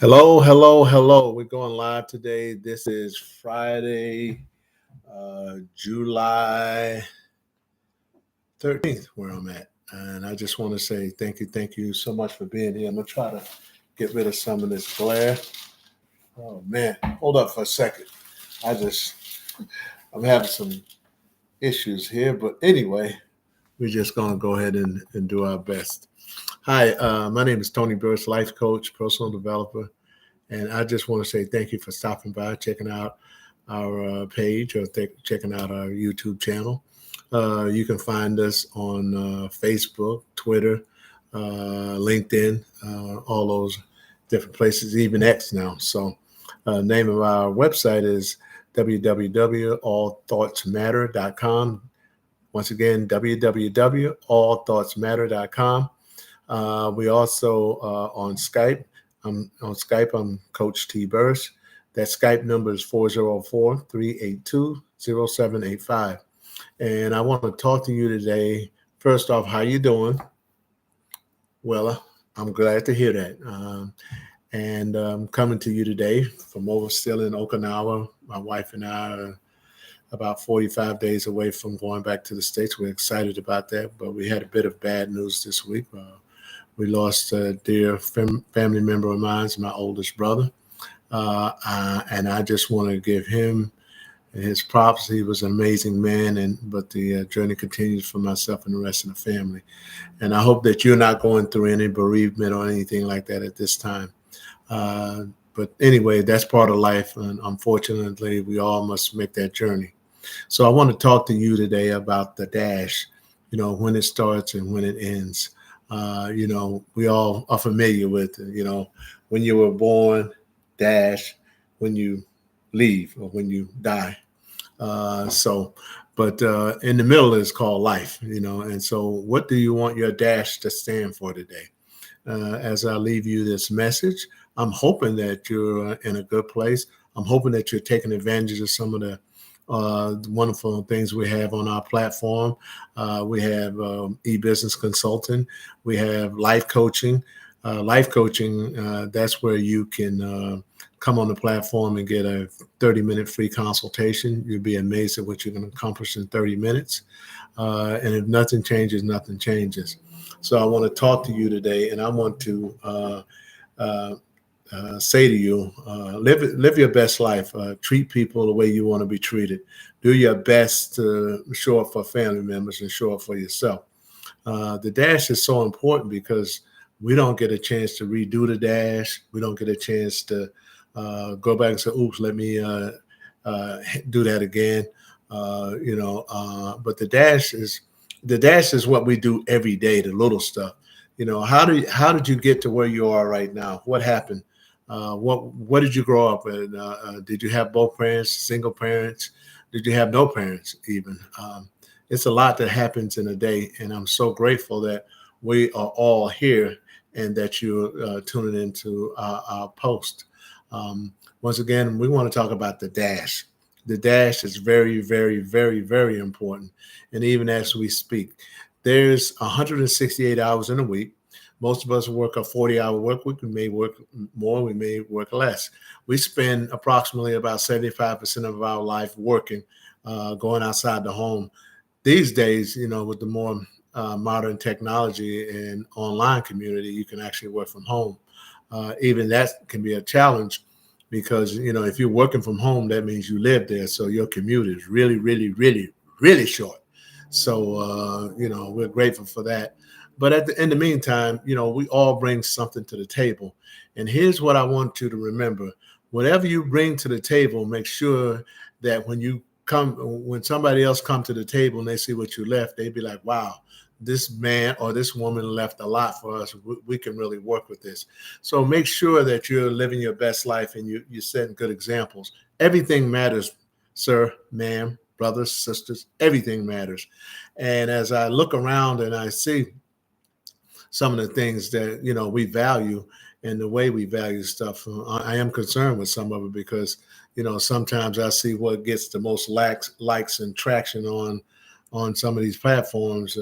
Hello, hello, hello. We're going live today. This is Friday, July 13th, where I'm at. And I just want to say thank you so much for being here. I'm going to try to get rid of some of this glare. Oh, man. Hold up for a second. I just, I'm having some issues here. But anyway, we're just going to go ahead and do our best. Hi, my name is Tony Burris, life coach, personal developer. And I just want to say thank you for stopping by, checking out our page, or checking out our YouTube channel. You can find us on Facebook, Twitter, LinkedIn, all those different places, even X now. So, name of our website is www.allthoughtsmatter.com. Once again, www.allthoughtsmatter.com. We also on Skype. I'm on Skype. I'm Coach T. Burris. That Skype number is 404-382-0785. And I want to talk to you today. First off, how you doing? Well, I'm glad to hear that. And I'm coming to you today from still in Okinawa. My wife and I are about 45 days away from going back to the States. We're excited about that, but we had a bit of bad news this week. We lost a dear family member of mine, my oldest brother. And I just want to give him his props. He was an amazing man, but the journey continues for myself and the rest of the family. And I hope that you're not going through any bereavement or anything like that at this time. But anyway, that's part of life. And unfortunately, we all must make that journey. So I want to talk to you today about the dash, when it starts and when it ends. We all are familiar with, when you were born, dash, when you leave or when you die. But in the middle is called life, and so what do you want your dash to stand for today? As I leave you this message, I'm hoping that you're in a good place. I'm hoping that you're taking advantage of some of the wonderful things we have on our platform. We have e-business consulting. We have life coaching. That's where you can come on the platform and get a 30-minute free consultation. You'll be amazed at what you can accomplish in 30 minutes. And if nothing changes, nothing changes. So I want to talk to you today, and I want to say to you, live your best life. Treat people the way you want to be treated. Do your best to show up for family members and show up for yourself. The dash is so important because we don't get a chance to redo the dash. We don't get a chance to go back and say, oops, let me do that again. But the dash is what we do every day, the little stuff. How did you get to where you are right now? What happened? What did you grow up with? Did you have both parents, single parents? Did you have no parents even? It's a lot that happens in a day, and I'm so grateful that we are all here and that you're tuning into our post. Once again, we want to talk about the dash. The dash is very, very, very, very important. And even as we speak, there's 168 hours in a week. Most of us work a 40-hour work week. We may work more, we may work less. We spend approximately about 75% of our life working, going outside the home. These days, with the more modern technology and online community, you can actually work from home. Even that can be a challenge because, if you're working from home, that means you live there. So your commute is really, really, really, really short. So, we're grateful for that. But in the meantime, we all bring something to the table. And here's what I want you to remember. Whatever you bring to the table, make sure that when somebody else come to the table and they see what you left, they be like, wow, this man or this woman left a lot for us. We can really work with this. So make sure that you're living your best life and you're setting good examples. Everything matters, sir, ma'am, brothers, sisters, everything matters. And as I look around and I see some of the things that we value and the way we value stuff, I am concerned with some of it because sometimes I see what gets the most likes and traction on some of these platforms.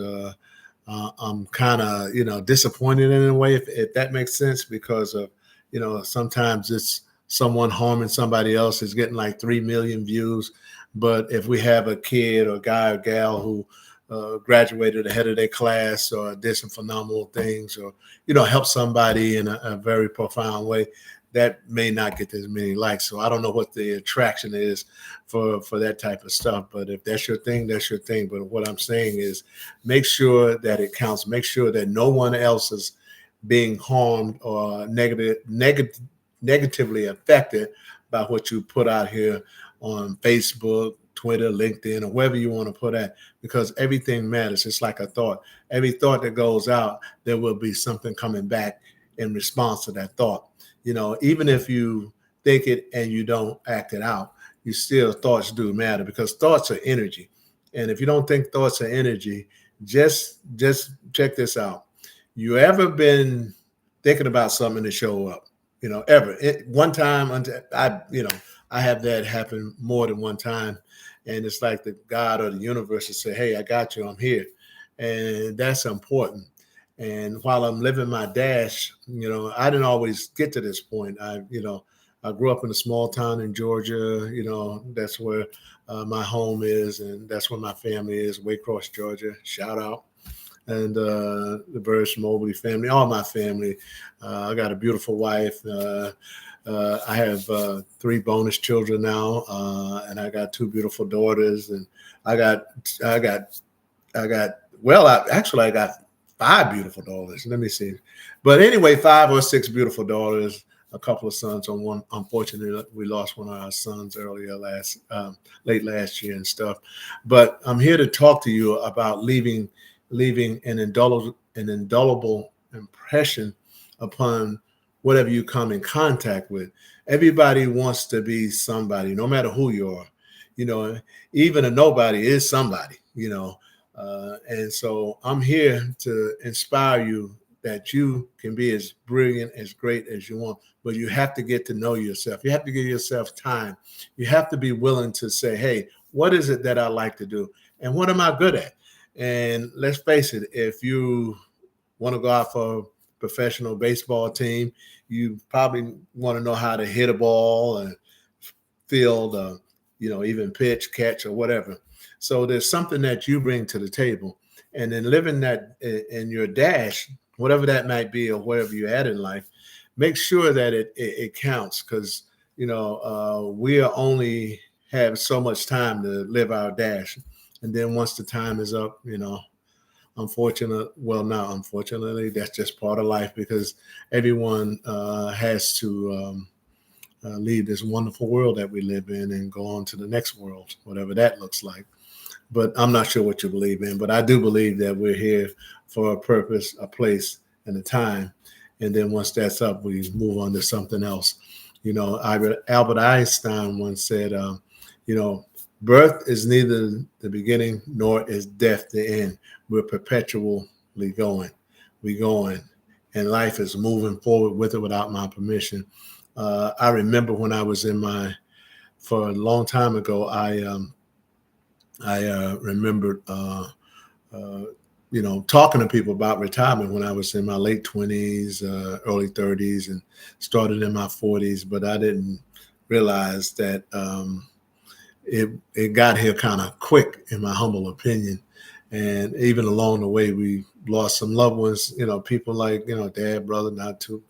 I'm kind of disappointed in a way, if that makes sense, because of Sometimes it's someone harming somebody else is getting like 3 million views. But if we have a kid or guy or gal who graduated ahead of their class or did some phenomenal things, or help somebody in a very profound way, that may not get as many likes. So I don't know what the attraction is for that type of stuff. But if that's your thing, that's your thing. But what I'm saying is, make sure that it counts. Make sure that no one else is being harmed or negatively affected by what you put out here on Facebook, Twitter, LinkedIn, or wherever you want to put that, because everything matters. It's like a thought. Every thought that goes out, there will be something coming back in response to that thought. Even if you think it and you don't act it out, you still, thoughts do matter, because thoughts are energy. And if you don't think thoughts are energy, just check this out. You ever been thinking about something to show up? Ever? One time, I have that happen more than one time. And it's like the God or the universe will say, hey, I got you, I'm here. And that's important. And while I'm living my dash, I didn't always get to this point. I grew up in a small town in Georgia. That's where my home is, and that's where my family is, Waycross, Georgia. Shout out. And the Burris Mobley family, all my family. I got a beautiful wife. I have 3 bonus children now, and I got 2 beautiful daughters. And I got 5 beautiful daughters. Let me see. But anyway, 5 or 6 beautiful daughters, a couple of sons. On one, unfortunately, we lost one of our sons earlier late last year and stuff. But I'm here to talk to you about leaving an indelible impression upon whatever you come in contact with. Everybody wants to be somebody, no matter who you are. Even a nobody is somebody. And so I'm here to inspire you that you can be as brilliant, as great as you want, but you have to get to know yourself. You have to give yourself time. You have to be willing to say, hey, what is it that I like to do? And what am I good at? And let's face it, if you want to go out for a professional baseball team, you probably want to know how to hit a ball and field, even pitch, catch, or whatever. So there's something that you bring to the table. And then living that in your dash, whatever that might be, or wherever you're at in life, make sure that it counts, because, we only have so much time to live our dash. And then once the time is up, unfortunately, that's just part of life, because everyone has to leave this wonderful world that we live in and go on to the next world, whatever that looks like. But I'm not sure what you believe in, but I do believe that we're here for a purpose, a place, and a time. And then once that's up, we move on to something else. Albert Einstein once said, birth is neither the beginning nor is death the end. We're perpetually going. We're going. And life is moving forward with it without my permission. I remember when I was for a long time ago, I remembered, talking to people about retirement when I was in my late 20s, early 30s, and started in my 40s. But I didn't realize that it got here kind of quick, in my humble opinion. And even along the way, we lost some loved ones, people like, dad, brother, not too,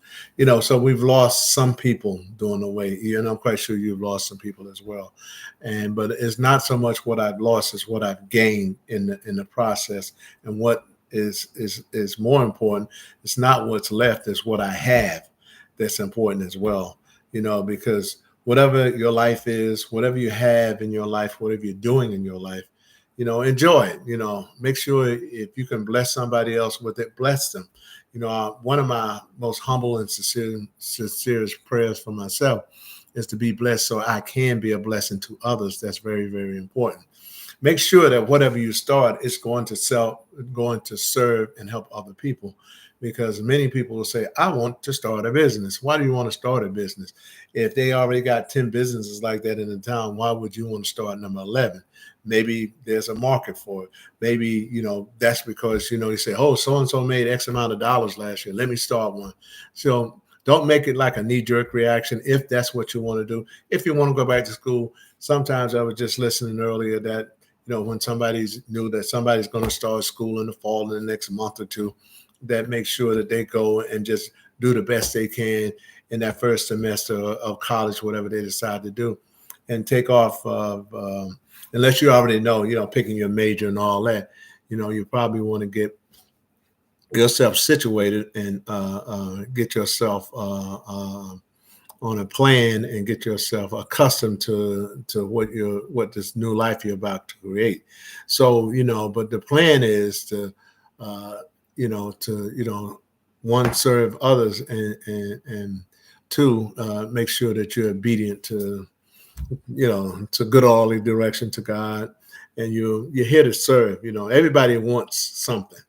so we've lost some people during the way, I'm quite sure you've lost some people as well. But it's not so much what I've lost as what I've gained in the process. And what is more important, it's not what's left, it's what I have that's important as well, because whatever your life is, whatever you have in your life, whatever you're doing in your life, enjoy it. Make sure if you can bless somebody else with it, bless them. One of my most humble and sincere prayers for myself is to be blessed so I can be a blessing to others. That's very, very important. Make sure that whatever you start is going to serve and help other people. Because many people will say, I want to start a business. Why do you want to start a business? If they already got 10 businesses like that in the town, why would you want to start number 11? Maybe there's a market for it. Maybe, that's because, you say, oh, so-and-so made X amount of dollars last year. Let me start one. So Don't make it like a knee-jerk reaction if that's what you want to do. If you want to go back to school, sometimes I was just listening earlier that, when somebody's knew that somebody's going to start school in the fall in the next month or two, that make sure that they go and just do the best they can in that first semester of college, whatever they decide to do, and take off unless you already know, picking your major and all that, you probably want to get yourself situated and get yourself on a plan and get yourself accustomed to what this new life you're about to create. So, but the plan is to one, serve others, and two, make sure that you're obedient to good orderly direction to God, and you're here to serve. Everybody wants something.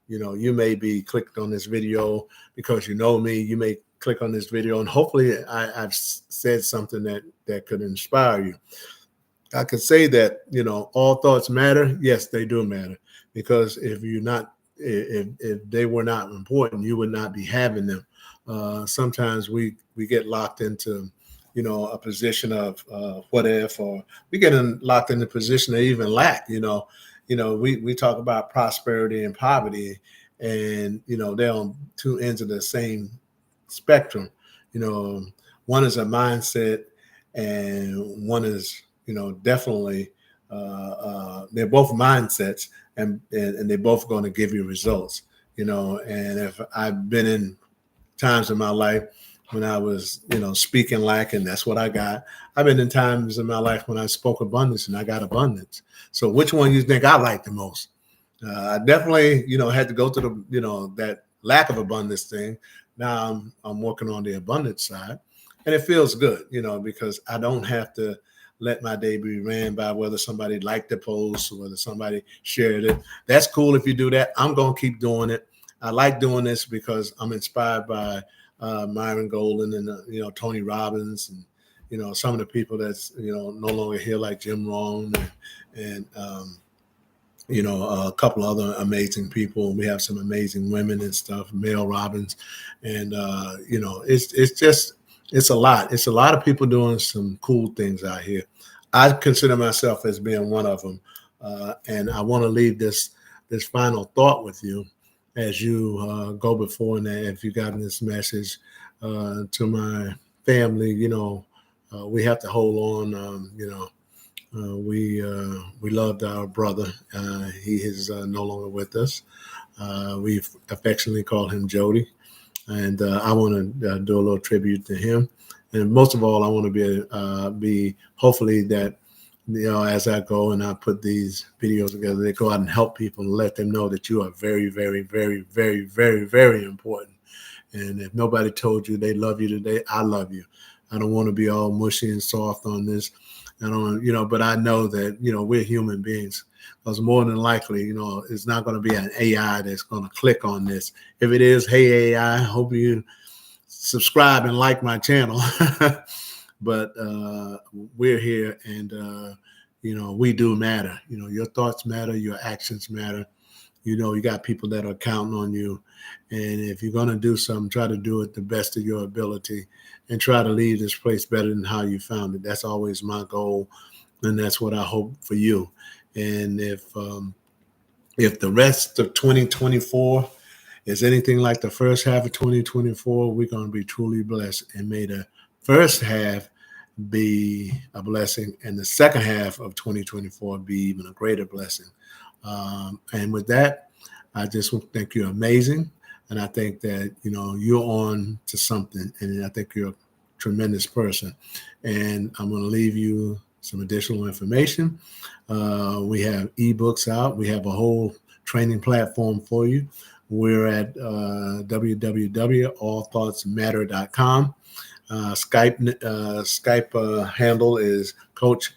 You may be clicked on this video because you know me. You may click on this video, and hopefully I've said something that could inspire you. I could say that, all thoughts matter. Yes, they do matter, because if they were not important, you would not be having them. Sometimes we get locked into, a position of what if, or we get locked in the position of even lack. We talk about prosperity and poverty, and they're on two ends of the same spectrum. One is a mindset, and one is definitely they're both mindsets, and they're both going to give you results. And if I've been in times in my life when I was speaking lack, and that's what I got. I've been in times in my life when I spoke abundance and I got abundance. So which one you think I like the most? I definitely had to go to the that lack of abundance thing. Now I'm working on the abundance side, and it feels good, because I don't have to let my day be ran by whether somebody liked the post or whether somebody shared it. That's cool if you do that. I'm going to keep doing it. I like doing this because I'm inspired by Myron Golden and, Tony Robbins, and, some of the people that's, no longer here, like Jim Rohn and a couple other amazing people. We have some amazing women and stuff, Mel Robbins. And, it's a lot. It's a lot of people doing some cool things out here. I consider myself as being one of them. And I want to leave this final thought with you as you go before, and if you got this message to my family, we have to hold on. We loved our brother. He is no longer with us. We've affectionately called him Jody, and I want to do a little tribute to him. And most of all, I want to be hopefully that, as I go and I put these videos together, they go out and help people and let them know that you are very, very, very, very, very, very important. And if nobody told you they love you today, I love you. I don't want to be all mushy and soft on this. I don't, but I know that, we're human beings. Because more than likely, it's not going to be an AI that's going to click on this. If it is, hey, AI, I hope you subscribe and like my channel. But we're here, and we do matter. Your thoughts matter, your actions matter. You got people that are counting on you, and if you're going to do something, try to do it the best of your ability, and try to leave this place better than how you found it. That's always my goal, and that's what I hope for you. And if the rest of 2024 is anything like the first half of 2024, we're going to be truly blessed. And may the first half be a blessing, and the second half of 2024 be even a greater blessing. And with that, I just want to think you're amazing. And I think that, you're on to something. And I think you're a tremendous person. And I'm going to leave you some additional information. We have ebooks out. We have a whole training platform for you. We're at www.allthoughtsmatter.com. Skype handle is Coach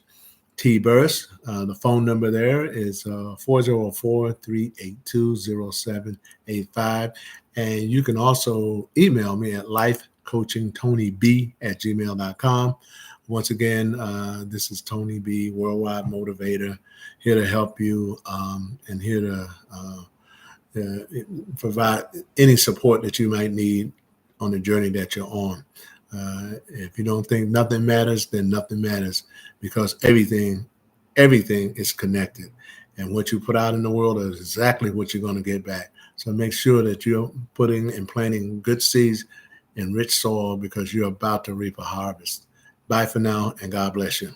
T. Burris. The phone number there is 404-382-0785. And you can also email me at lifecoachingtonyb@gmail.com. Once again, this is Tony B, Worldwide Motivator, here to help you and here to provide any support that you might need on the journey that you're on. If you don't think nothing matters, then nothing matters, because everything is connected. And what you put out in the world is exactly what you're going to get back. So make sure that you're putting and planting good seeds in rich soil, because you're about to reap a harvest. Bye for now, and God bless you.